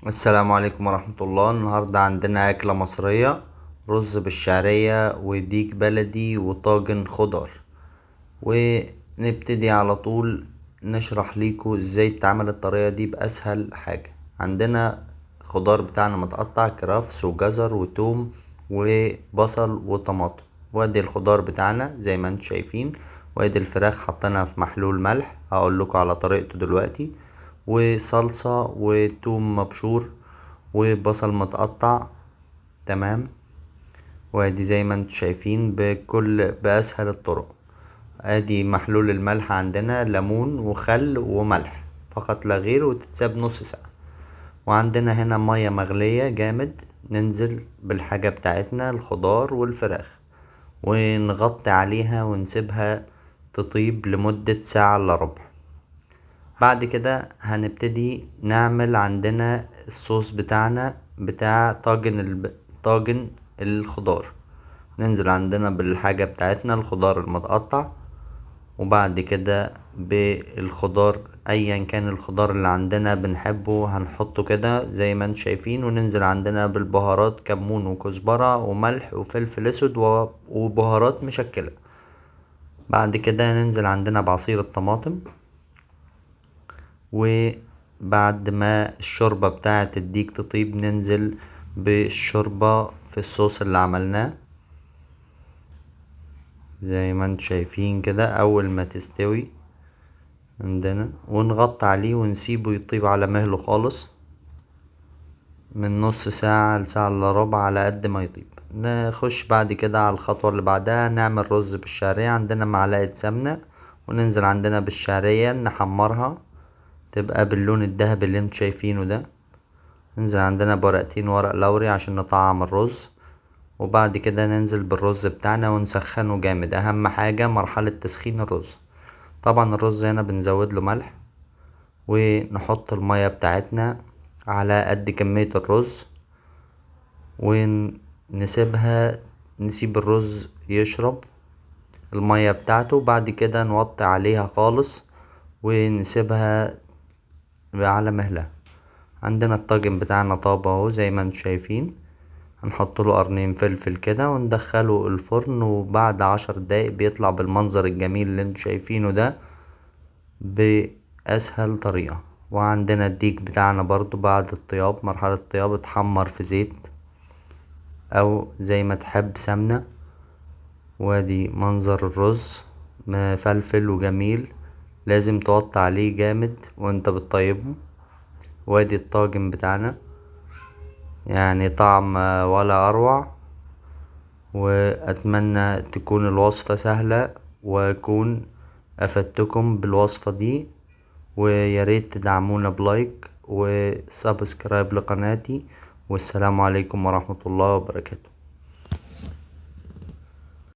السلام عليكم ورحمة الله. النهاردة عندنا أكلة مصرية، رز بالشعرية وديك بلدي وطاجن خضار. ونبتدي على طول نشرح ليكو ازاي تعمل الطريقة دي بأسهل حاجة. عندنا خضار بتاعنا متقطع، كرفس وجزر وتوم وبصل وطماطم. وادي الخضار بتاعنا زي ما انتم شايفين، وادي الفراخ حطيناها في محلول ملح، هقولكوا على طريقته دلوقتي. وصلصة وتوم مبشور وبصل متقطع. تمام. وادي زي ما انتم شايفين بأسهل الطرق. ادي محلول الملح، عندنا ليمون وخل وملح فقط لا غير، وتتساب نص ساعة. وعندنا هنا مية مغلية جامد، ننزل بالحاجة بتاعتنا الخضار والفراخ ونغطي عليها ونسيبها تطيب لمدة ساعة الا ربع. بعد كده هنبتدي نعمل عندنا الصوص بتاعنا بتاع طاجن الخضار. ننزل عندنا بالحاجة بتاعتنا الخضار المتقطع، وبعد كده بالخضار ايا كان الخضار اللي عندنا بنحبه هنحطه كده زي ما انتم شايفين. وننزل عندنا بالبهارات، كمون وكزبرة وملح وفلفل اسود وبهارات مشكلة. بعد كده ننزل عندنا بعصير الطماطم، وبعد ما الشوربة بتاعة الديك تطيب ننزل بالشوربة في الصوص اللي عملناه زي ما انتم شايفين كده. اول ما تستوي عندنا ونغطي عليه ونسيبه يطيب على مهله خالص من نص ساعة لساعة الا ربع على قد ما يطيب. نخش بعد كده على الخطوة اللي بعدها، نعمل رز بالشعرية. عندنا معلقة سمنة وننزل عندنا بالشعرية نحمرها تبقى باللون الذهبي اللي انتوا شايفينه ده. ننزل عندنا بورقتين ورق لوري عشان نطعم الرز. وبعد كده ننزل بالرز بتاعنا ونسخنه جامد، اهم حاجة مرحلة تسخين الرز. طبعا الرز هنا بنزود له ملح، ونحط المية بتاعتنا على قد كمية الرز ونسيبها، نسيب الرز يشرب المية بتاعته. بعد كده نوطي عليها خالص ونسيبها على مهلها. عندنا الطاجن بتاعنا طاب اهو زي ما انتم شايفين. هنحط له قرنين فلفل كده وندخله الفرن، وبعد 10 دقايق بيطلع بالمنظر الجميل اللي انتوا شايفينه ده بأسهل طريقة. وعندنا الديك بتاعنا برضو بعد الطياب، مرحلة الطياب، اتحمر في زيت او زي ما تحب سمنة. وادي منظر الرز مفلفل وجميل، لازم توطي عليه جامد وانت بتطيبه. وادي الطاجن بتاعنا، يعني طعم ولا اروع. واتمنى تكون الوصفة سهلة واكون افدتكم بالوصفة دي. وياريت تدعمونا بلايك وسبسكرايب لقناتي. والسلام عليكم ورحمة الله وبركاته.